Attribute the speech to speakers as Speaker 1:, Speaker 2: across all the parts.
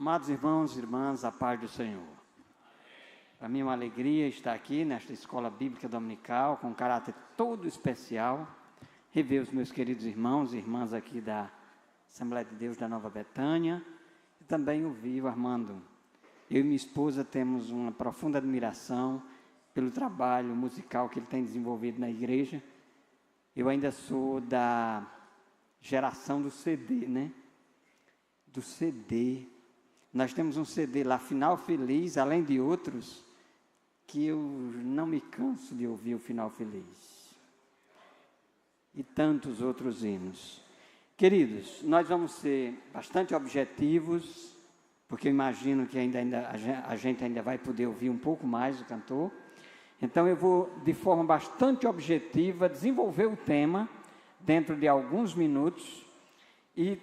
Speaker 1: Amados irmãos e irmãs, a paz do Senhor. Para mim é uma alegria estar aqui nesta escola bíblica dominical, com um caráter todo especial, rever os meus queridos irmãos e irmãs aqui da Assembleia de Deus da Nova Betânia, e também ouvir o Armando. Eu e minha esposa temos uma profunda admiração pelo trabalho musical que ele tem desenvolvido na igreja. Eu ainda sou da geração do CD, né? Do CD. Nós temos um CD lá, Final Feliz, além de outros, que eu não me canso de ouvir o Final Feliz. E tantos outros hinos. Queridos, nós vamos ser bastante objetivos, porque eu imagino que a gente ainda vai poder ouvir um pouco mais o cantor. Então eu vou, de forma bastante objetiva, desenvolver o tema dentro de alguns minutos e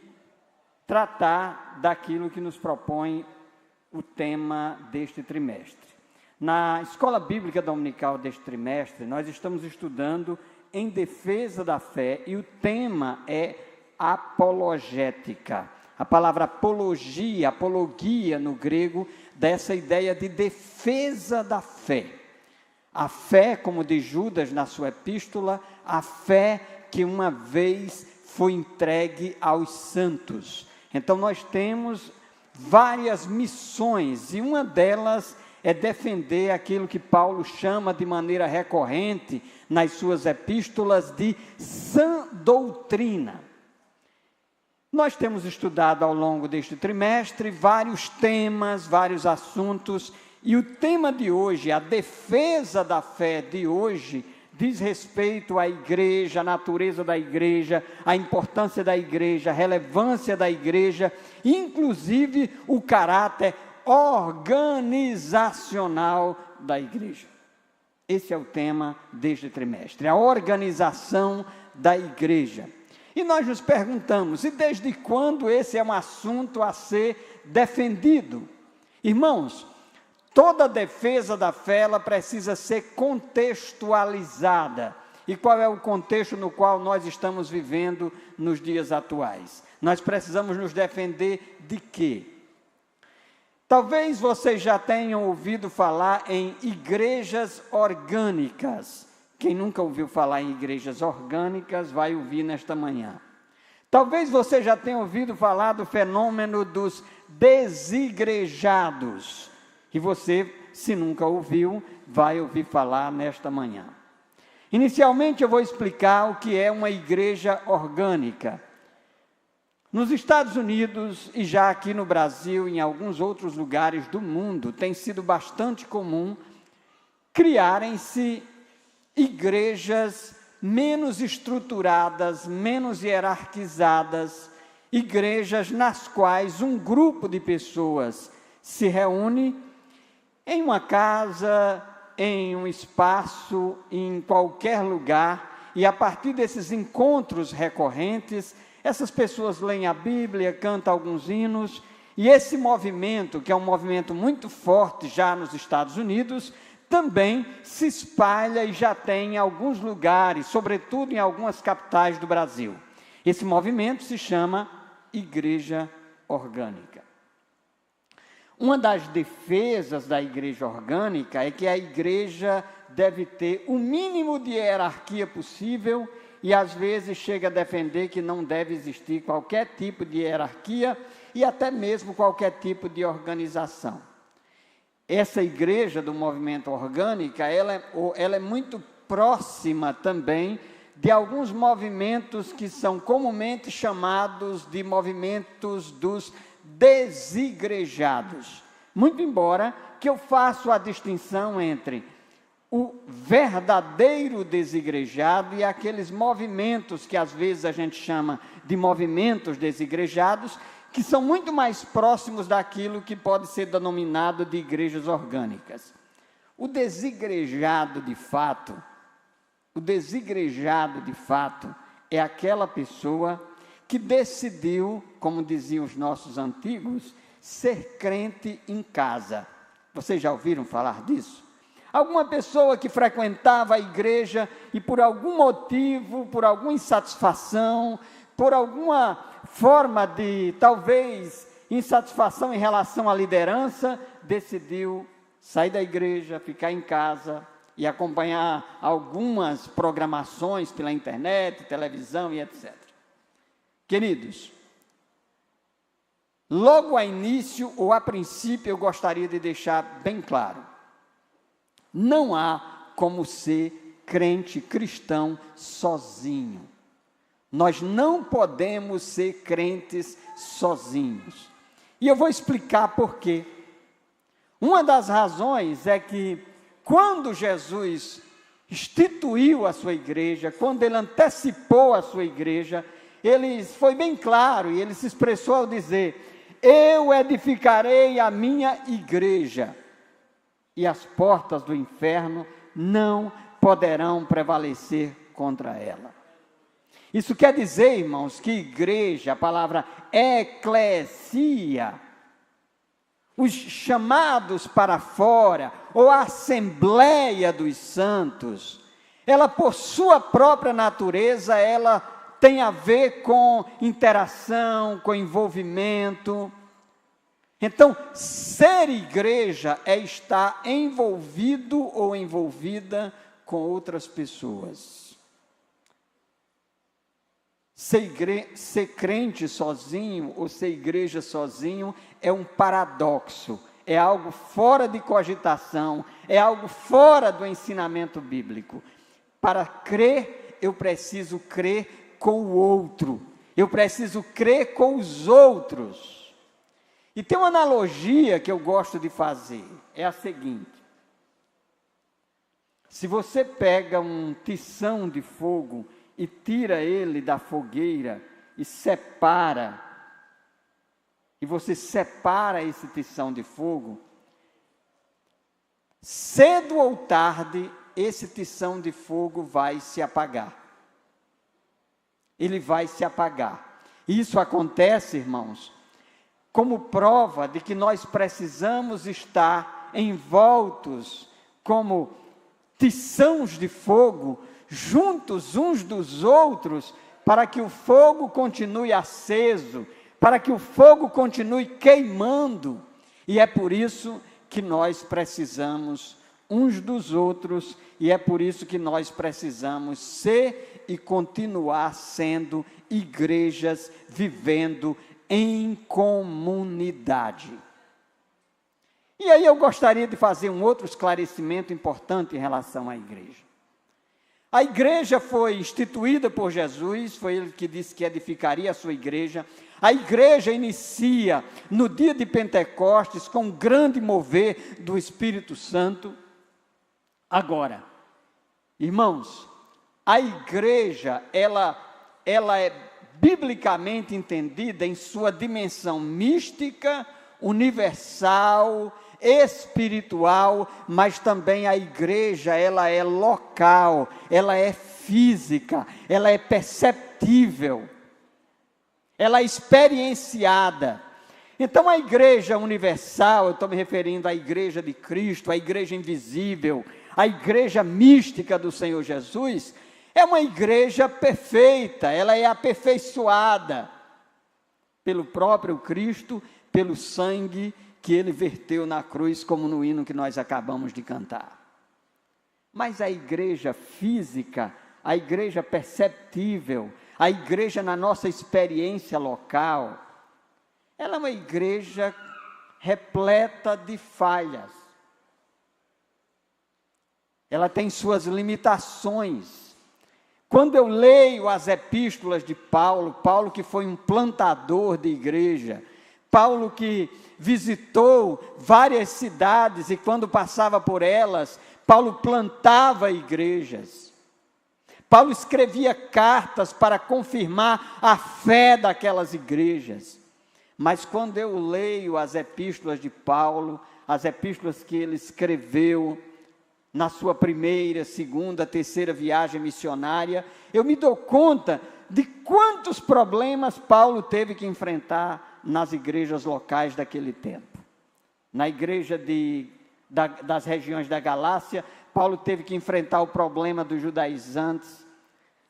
Speaker 1: tratar daquilo que nos propõe o tema deste trimestre. Na escola bíblica dominical deste trimestre, nós estamos estudando em defesa da fé e o tema é apologética. A palavra apologia no grego, dá essa ideia de defesa da fé. A fé, como diz Judas na sua epístola, a fé que uma vez foi entregue aos santos. Então nós temos várias missões e uma delas é defender aquilo que Paulo chama de maneira recorrente nas suas epístolas de sã doutrina. Nós temos estudado ao longo deste trimestre vários temas, vários assuntos, e o tema de hoje, a defesa da fé de hoje, diz respeito à igreja, à natureza da igreja, à importância da igreja, à relevância da igreja, inclusive o caráter organizacional da igreja. Esse é o tema deste trimestre, a organização da igreja. E nós nos perguntamos, e desde quando esse é um assunto a ser defendido? Irmãos, toda defesa da fé, ela precisa ser contextualizada. E qual é o contexto no qual nós estamos vivendo nos dias atuais? Nós precisamos nos defender de quê? Talvez vocês já tenham ouvido falar em igrejas orgânicas. Quem nunca ouviu falar em igrejas orgânicas, vai ouvir nesta manhã. Talvez você já tenha ouvido falar do fenômeno dos desigrejados. E você, se nunca ouviu, vai ouvir falar nesta manhã. Inicialmente eu vou explicar o que é uma igreja orgânica. Nos Estados Unidos e já aqui no Brasil, em alguns outros lugares do mundo, tem sido bastante comum criarem-se igrejas menos estruturadas, menos hierarquizadas, igrejas nas quais um grupo de pessoas se reúne em uma casa, em um espaço, em qualquer lugar, e a partir desses encontros recorrentes, essas pessoas leem a Bíblia, cantam alguns hinos, e esse movimento, que é um movimento muito forte já nos Estados Unidos, também se espalha e já tem em alguns lugares, sobretudo em algumas capitais do Brasil. Esse movimento se chama Igreja Orgânica. Uma das defesas da igreja orgânica é que a igreja deve ter o mínimo de hierarquia possível e às vezes chega a defender que não deve existir qualquer tipo de hierarquia e até mesmo qualquer tipo de organização. Essa igreja do movimento orgânica, ela é muito próxima também de alguns movimentos que são comumente chamados de movimentos dos desigrejados. Muito embora que eu faço a distinção entre o verdadeiro desigrejado e aqueles movimentos que às vezes a gente chama de movimentos desigrejados, que são muito mais próximos daquilo que pode ser denominado de igrejas orgânicas. O desigrejado de fato é aquela pessoa que decidiu, como diziam os nossos antigos, ser crente em casa. Vocês já ouviram falar disso? Alguma pessoa que frequentava a igreja e por algum motivo, por alguma insatisfação, por alguma forma de, talvez, insatisfação em relação à liderança, decidiu sair da igreja, ficar em casa e acompanhar algumas programações pela internet, televisão e etc. Queridos, logo a início ou a princípio eu gostaria de deixar bem claro, não há como ser crente cristão sozinho. Nós não podemos ser crentes sozinhos. E eu vou explicar por quê. Uma das razões é que quando Jesus instituiu a sua igreja, quando ele antecipou a sua igreja, ele foi bem claro e ele se expressou ao dizer: eu edificarei a minha igreja e as portas do inferno não poderão prevalecer contra ela. Isso quer dizer, irmãos, que igreja, a palavra eclesia, os chamados para fora, ou a assembleia dos santos, ela por sua própria natureza, ela tem a ver com interação, com envolvimento. Então, ser igreja é estar envolvido ou envolvida com outras pessoas. Ser crente sozinho ou ser igreja sozinho é um paradoxo, é algo fora de cogitação, é algo fora do ensinamento bíblico. Para crer, eu preciso crer com o outro, eu preciso crer com os outros. E tem uma analogia que eu gosto de fazer, é a seguinte: se você pega um tição de fogo e tira ele da fogueira e separa, e você separa esse tição de fogo, cedo ou tarde, esse tição de fogo vai se apagar. Ele vai se apagar. Isso acontece, irmãos, como prova de que nós precisamos estar envoltos como tições de fogo, juntos uns dos outros, para que o fogo continue aceso, para que o fogo continue queimando. E é por isso que nós precisamos uns dos outros, e é por isso que nós precisamos ser e continuar sendo igrejas vivendo em comunidade. E aí eu gostaria de fazer um outro esclarecimento importante em relação à igreja. A igreja foi instituída por Jesus, foi ele que disse que edificaria a sua igreja. A igreja inicia no dia de Pentecostes com um grande mover do Espírito Santo. Agora, irmãos, a igreja, ela é biblicamente entendida em sua dimensão mística, universal, espiritual, mas também a igreja, ela é local, ela é física, ela é perceptível, ela é experienciada. Então a igreja universal, eu estou me referindo à igreja de Cristo, à igreja invisível, à igreja mística do Senhor Jesus, é uma igreja perfeita, ela é aperfeiçoada pelo próprio Cristo, pelo sangue que ele verteu na cruz, como no hino que nós acabamos de cantar. Mas a igreja física, a igreja perceptível, a igreja na nossa experiência local, ela é uma igreja repleta de falhas. Ela tem suas limitações. Quando eu leio as epístolas de Paulo, Paulo que foi um plantador de igreja, Paulo que visitou várias cidades e quando passava por elas, Paulo plantava igrejas. Paulo escrevia cartas para confirmar a fé daquelas igrejas. Mas quando eu leio as epístolas de Paulo, as epístolas que ele escreveu na sua primeira, segunda, terceira viagem missionária, eu me dou conta de quantos problemas Paulo teve que enfrentar nas igrejas locais daquele tempo. Na igreja das regiões da Galácia, Paulo teve que enfrentar o problema dos judaizantes.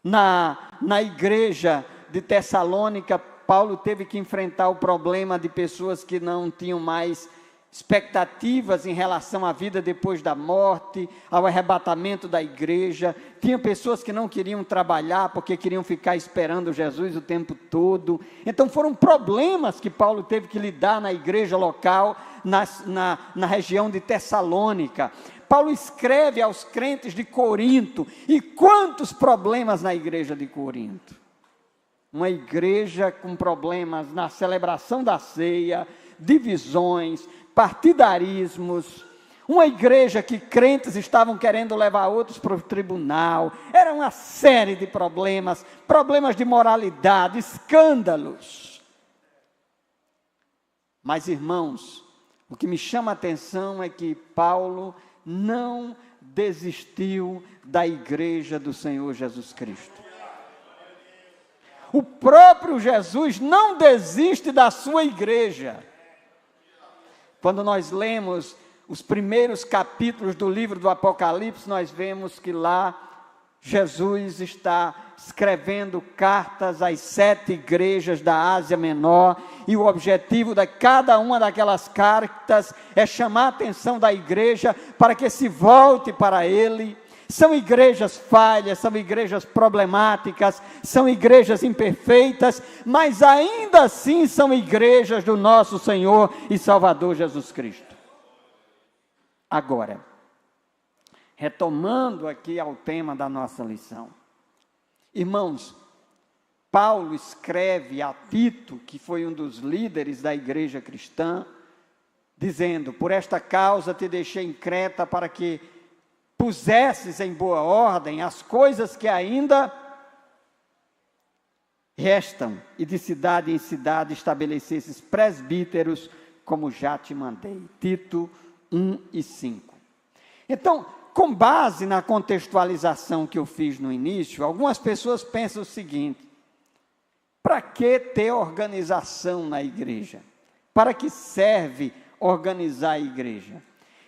Speaker 1: Na igreja de Tessalônica, Paulo teve que enfrentar o problema de pessoas que não tinham mais expectativas em relação à vida depois da morte, ao arrebatamento da igreja. Tinha pessoas que não queriam trabalhar porque queriam ficar esperando Jesus o tempo todo. Então foram problemas que Paulo teve que lidar na igreja local, na região de Tessalônica. Paulo escreve aos crentes de Corinto, e quantos problemas na igreja de Corinto. Uma igreja com problemas na celebração da ceia, divisões, partidarismos, uma igreja que crentes estavam querendo levar outros para o tribunal. Era uma série de problemas de moralidade, escândalos. Mas, irmãos, o que me chama a atenção é que Paulo não desistiu da igreja do Senhor Jesus Cristo. O próprio Jesus não desiste da sua igreja. Quando nós lemos os primeiros capítulos do livro do Apocalipse, nós vemos que lá Jesus está escrevendo cartas às 7 igrejas da Ásia Menor, e o objetivo de cada uma daquelas cartas é chamar a atenção da igreja para que se volte para Ele. São igrejas falhas, são igrejas problemáticas, são igrejas imperfeitas, mas ainda assim são igrejas do nosso Senhor e Salvador Jesus Cristo. Agora, retomando aqui ao tema da nossa lição. Irmãos, Paulo escreve a Tito, que foi um dos líderes da igreja cristã, dizendo: por esta causa te deixei em Creta, para que pusesses em boa ordem as coisas que ainda restam, e de cidade em cidade estabelecesses presbíteros, como já te mandei. Tito 1:5. Então, com base na contextualização que eu fiz no início, algumas pessoas pensam o seguinte: para que ter organização na igreja? Para que serve organizar a igreja?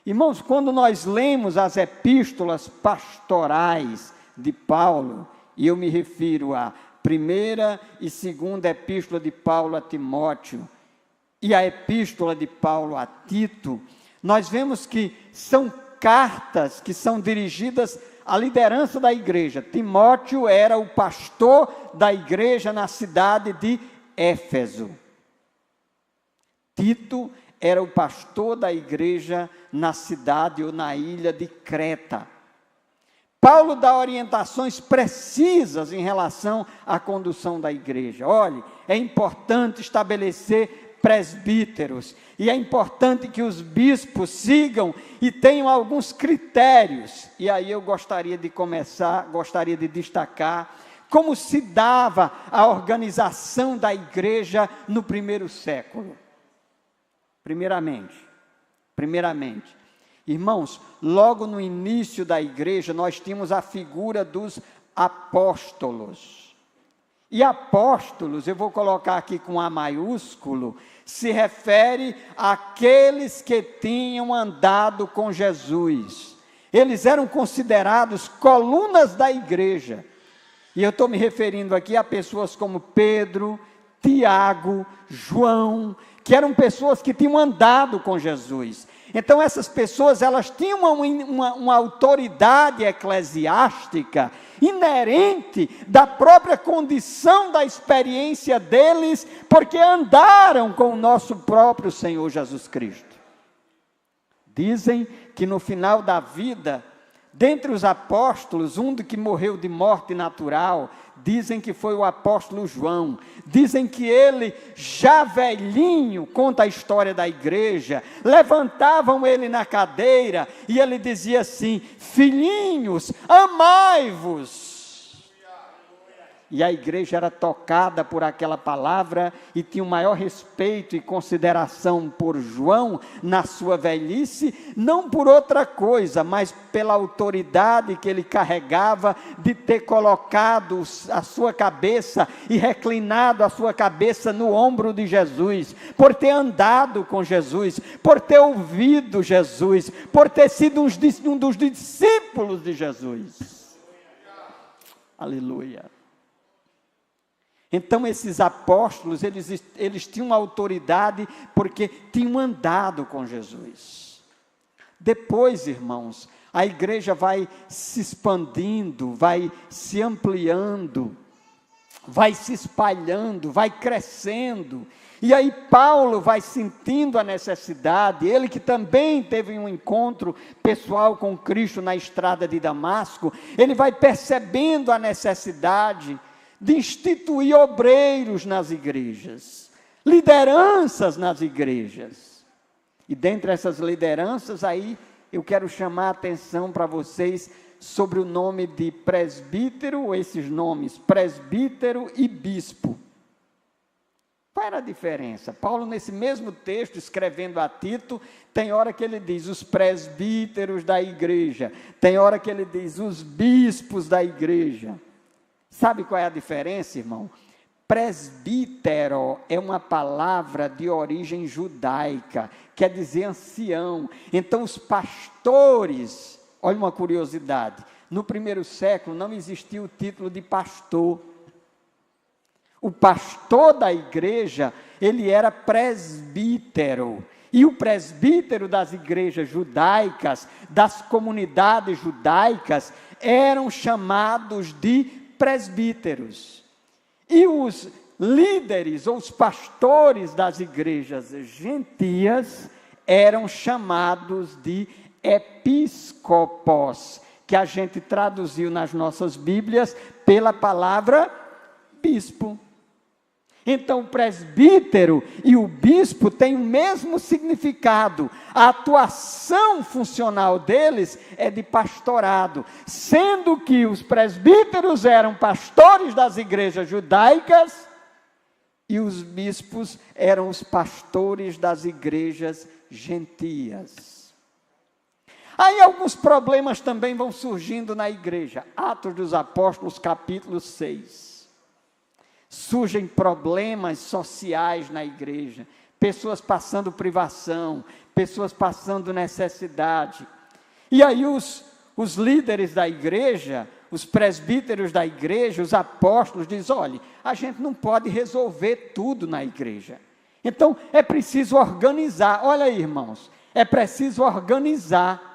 Speaker 1: Irmãos, quando nós lemos as epístolas pastorais de Paulo, e eu me refiro à primeira e segunda epístola de Paulo a Timóteo, e a epístola de Paulo a Tito, nós vemos que são cartas que são dirigidas à liderança da igreja. Timóteo era o pastor da igreja na cidade de Éfeso. Tito era o pastor da igreja na cidade ou na ilha de Creta. Paulo dá orientações precisas em relação à condução da igreja. Olhe, é importante estabelecer presbíteros, e é importante que os bispos sigam e tenham alguns critérios. E aí eu gostaria de destacar como se dava a organização da igreja no primeiro século. Primeiramente, irmãos, logo no início da igreja, nós tínhamos a figura dos apóstolos. E apóstolos, eu vou colocar aqui com A maiúsculo, se refere àqueles que tinham andado com Jesus. Eles eram considerados colunas da igreja. E eu estou me referindo aqui a pessoas como Pedro, Tiago, João, que eram pessoas que tinham andado com Jesus. Então essas pessoas, elas tinham uma autoridade eclesiástica inerente da própria condição da experiência deles, porque andaram com o nosso próprio Senhor Jesus Cristo. Dizem que no final da vida, dentre os apóstolos, um que morreu de morte natural, dizem que foi o apóstolo João. Dizem que ele, já velhinho, conta a história da igreja, levantavam ele na cadeira e ele dizia assim: filhinhos, amai-vos. E a igreja era tocada por aquela palavra e tinha o maior respeito e consideração por João na sua velhice, não por outra coisa, mas pela autoridade que ele carregava de ter colocado a sua cabeça e reclinado a sua cabeça no ombro de Jesus, por ter andado com Jesus, por ter ouvido Jesus, por ter sido um dos discípulos de Jesus. Aleluia. Então esses apóstolos, eles tinham autoridade porque tinham andado com Jesus. Depois, irmãos, a igreja vai se expandindo, vai se ampliando, vai se espalhando, vai crescendo. E aí Paulo vai sentindo a necessidade, ele que também teve um encontro pessoal com Cristo na estrada de Damasco, ele vai percebendo a necessidade de instituir obreiros nas igrejas, lideranças nas igrejas. E dentre essas lideranças aí, eu quero chamar a atenção para vocês sobre o nome de presbítero, esses nomes, presbítero e bispo. Qual era a diferença? Paulo, nesse mesmo texto, escrevendo a Tito, tem hora que ele diz os presbíteros da igreja, tem hora que ele diz os bispos da igreja. Sabe qual é a diferença, irmão? Presbítero é uma palavra de origem judaica, quer dizer ancião. Então os pastores, olha uma curiosidade, no primeiro século não existia o título de pastor. O pastor da igreja, ele era presbítero. E o presbítero das igrejas judaicas, das comunidades judaicas, eram chamados de presbíteros. E os líderes ou os pastores das igrejas gentias eram chamados de episcopos, que a gente traduziu nas nossas Bíblias pela palavra bispo. Então o presbítero e o bispo têm o mesmo significado. A atuação funcional deles é de pastorado, sendo que os presbíteros eram pastores das igrejas judaicas e os bispos eram os pastores das igrejas gentias. Aí alguns problemas também vão surgindo na igreja. Atos dos Apóstolos, capítulo 6. Surgem problemas sociais na igreja, pessoas passando privação, pessoas passando necessidade. E aí os líderes da igreja, os presbíteros da igreja, os apóstolos, dizem, olha, a gente não pode resolver tudo na igreja. Então é preciso organizar. Olha aí, irmãos, é preciso organizar.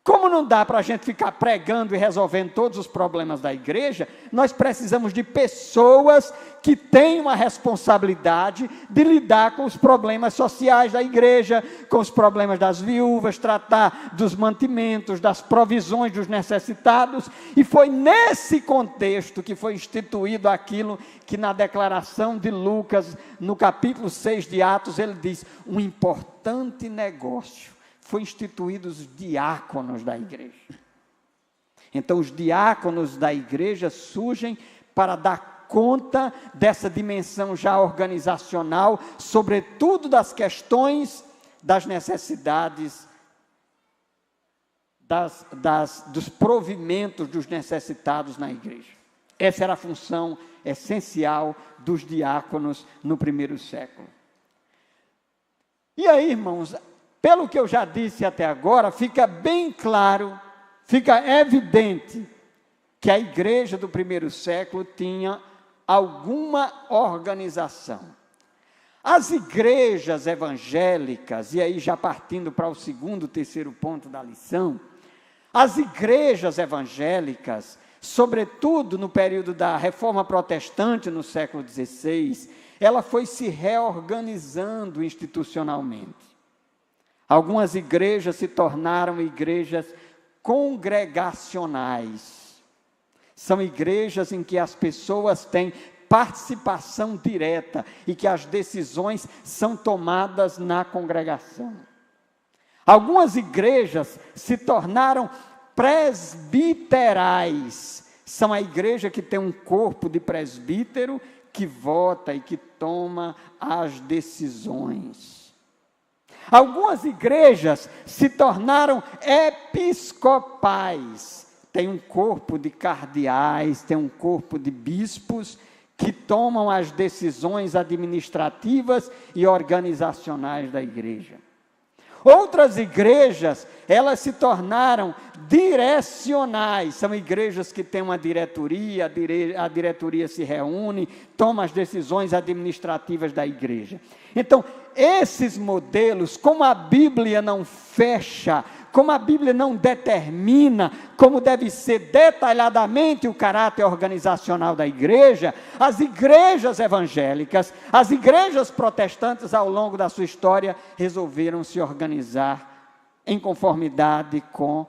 Speaker 1: Como não dá para a gente ficar pregando e resolvendo todos os problemas da igreja, nós precisamos de pessoas que tenham a responsabilidade de lidar com os problemas sociais da igreja, com os problemas das viúvas, tratar dos mantimentos, das provisões dos necessitados. E foi nesse contexto que foi instituído aquilo que na declaração de Lucas, no capítulo 6 de Atos, ele diz, um importante negócio. Foi instituídos os diáconos da igreja. Então os diáconos da igreja surgem para dar conta dessa dimensão já organizacional, sobretudo das questões das necessidades, dos provimentos dos necessitados na igreja. Essa era a função essencial dos diáconos no primeiro século. E aí, irmãos, pelo que eu já disse até agora, fica bem claro, fica evidente que a igreja do primeiro século tinha alguma organização. As igrejas evangélicas, e aí já partindo para o segundo, terceiro ponto da lição, as igrejas evangélicas, sobretudo no período da Reforma Protestante no século XVI, ela foi se reorganizando institucionalmente. Algumas igrejas se tornaram igrejas congregacionais. São igrejas em que as pessoas têm participação direta e que as decisões são tomadas na congregação. Algumas igrejas se tornaram presbiterais. São a igreja que tem um corpo de presbítero que vota e que toma as decisões. Algumas igrejas se tornaram episcopais. Tem um corpo de cardeais, tem um corpo de bispos que tomam as decisões administrativas e organizacionais da igreja. Outras igrejas, elas se tornaram direcionais. São igrejas que têm uma diretoria, a diretoria se reúne, toma as decisões administrativas da igreja. Então, esses modelos, como a Bíblia não fecha, como a Bíblia não determina como deve ser detalhadamente o caráter organizacional da igreja, as igrejas evangélicas, as igrejas protestantes ao longo da sua história resolveram se organizar em conformidade com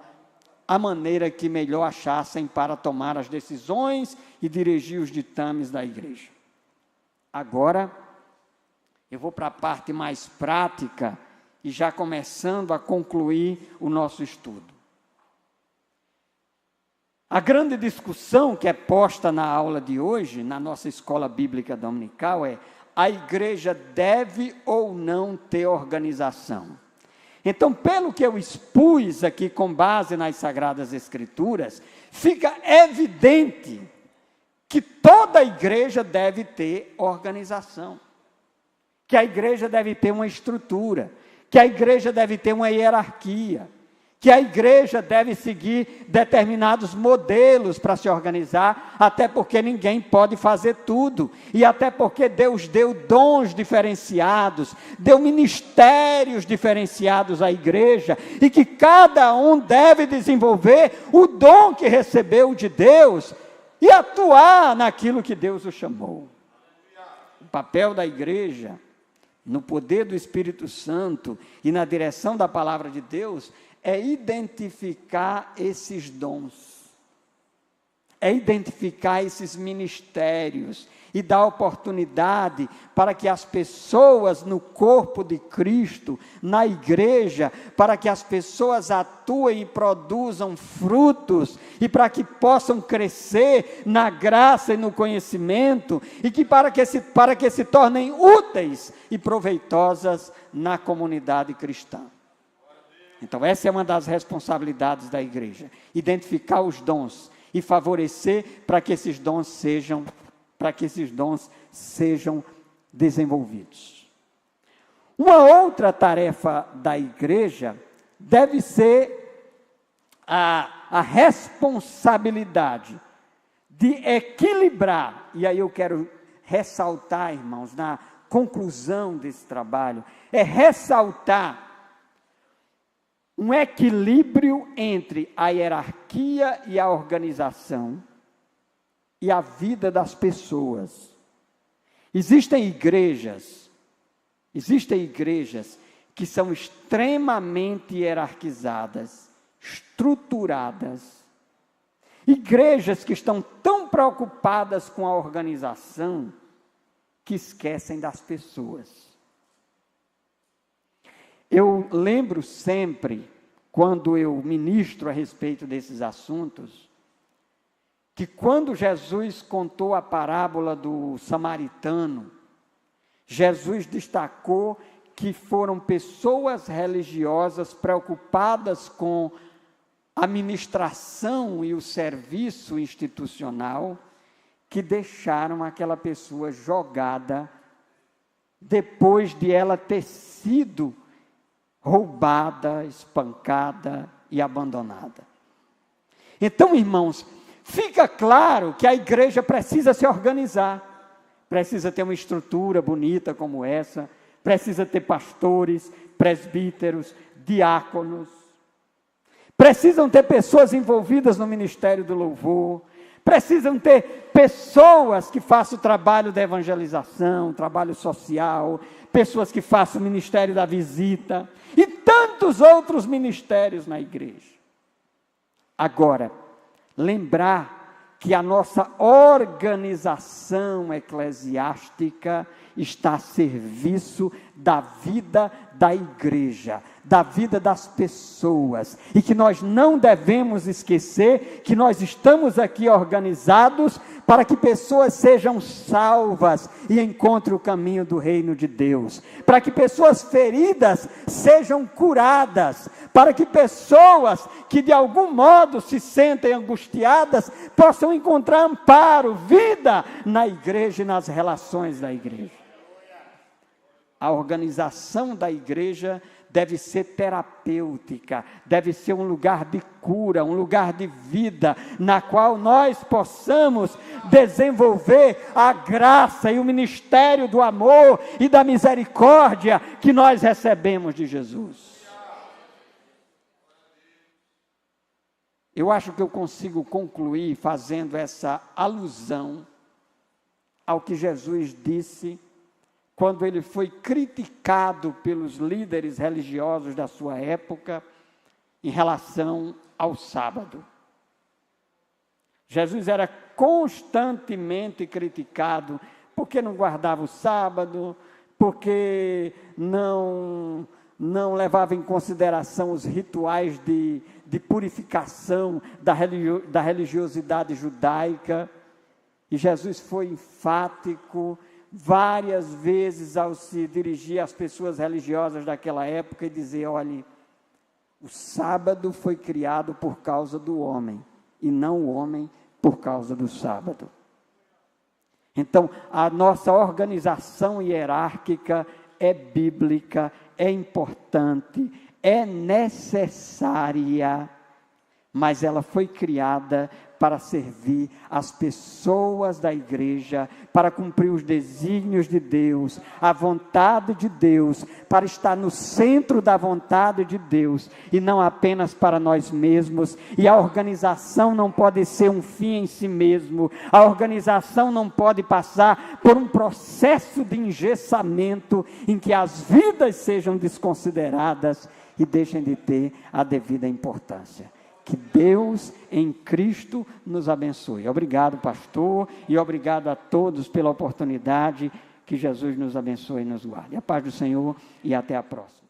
Speaker 1: a maneira que melhor achassem para tomar as decisões e dirigir os ditames da igreja. Agora, eu vou para a parte mais prática e já começando a concluir o nosso estudo. A grande discussão que é posta na aula de hoje, na nossa escola bíblica dominical, é: a igreja deve ou não ter organização? Então, pelo que eu expus aqui com base nas Sagradas Escrituras, fica evidente que toda igreja deve ter organização, que a igreja deve ter uma estrutura, que a igreja deve ter uma hierarquia, que a igreja deve seguir determinados modelos para se organizar, até porque ninguém pode fazer tudo, e até porque Deus deu dons diferenciados, deu ministérios diferenciados à igreja, e que cada um deve desenvolver o dom que recebeu de Deus, e atuar naquilo que Deus o chamou. O papel da igreja, no poder do Espírito Santo e na direção da palavra de Deus, é identificar esses dons, é identificar esses ministérios e dar oportunidade para que as pessoas no corpo de Cristo, na igreja, para que as pessoas atuem e produzam frutos, e para que possam crescer na graça e no conhecimento, e que para que se tornem úteis e proveitosas na comunidade cristã. Então, essa é uma das responsabilidades da igreja: identificar os dons e favorecer para que esses dons sejam desenvolvidos. Uma outra tarefa da igreja deve ser a responsabilidade de equilibrar, e aí eu quero ressaltar, irmãos, na conclusão desse trabalho, é ressaltar um equilíbrio entre a hierarquia e a organização e a vida das pessoas. Existem igrejas que são extremamente hierarquizadas, estruturadas, igrejas que estão tão preocupadas com a organização que esquecem das pessoas. Eu lembro sempre, quando eu ministro a respeito desses assuntos, que quando Jesus contou a parábola do samaritano, Jesus destacou que foram pessoas religiosas preocupadas com a ministração e o serviço institucional, que deixaram aquela pessoa jogada depois de ela ter sido roubada, espancada e abandonada. Então, irmãos, fica claro que a igreja precisa se organizar, precisa ter uma estrutura bonita como essa, precisa ter pastores, presbíteros, diáconos, precisam ter pessoas envolvidas no ministério do louvor, precisam ter pessoas que façam o trabalho da evangelização, trabalho social, pessoas que façam o ministério da visita e tantos outros ministérios na igreja. Agora, lembrar que a nossa organização eclesiástica está a serviço da vida da igreja, da vida das pessoas, e que nós não devemos esquecer que nós estamos aqui organizados para que pessoas sejam salvas e encontrem o caminho do reino de Deus, para que pessoas feridas sejam curadas, para que pessoas que de algum modo se sentem angustiadas possam encontrar amparo, vida na igreja e nas relações da igreja. A organização da igreja deve ser terapêutica, deve ser um lugar de cura, um lugar de vida, na qual nós possamos desenvolver a graça e o ministério do amor e da misericórdia que nós recebemos de Jesus. Eu acho que eu consigo concluir fazendo essa alusão ao que Jesus disse quando ele foi criticado pelos líderes religiosos da sua época em relação ao sábado. Jesus era constantemente criticado porque não guardava o sábado, porque não levava em consideração os rituais de purificação da religiosidade judaica. E Jesus foi enfático várias vezes ao se dirigir às pessoas religiosas daquela época e dizer: olhe, o sábado foi criado por causa do homem, e não o homem por causa do sábado. Então, a nossa organização hierárquica é bíblica, é importante, é necessária, mas ela foi criada para servir as pessoas da igreja, para cumprir os desígnios de Deus, a vontade de Deus, para estar no centro da vontade de Deus, e não apenas para nós mesmos. E a organização não pode ser um fim em si mesmo, a organização não pode passar por um processo de engessamento, em que as vidas sejam desconsideradas e deixem de ter a devida importância. Que Deus em Cristo nos abençoe. Obrigado, pastor, e obrigado a todos pela oportunidade. Que Jesus nos abençoe e nos guarde. A paz do Senhor e até a próxima.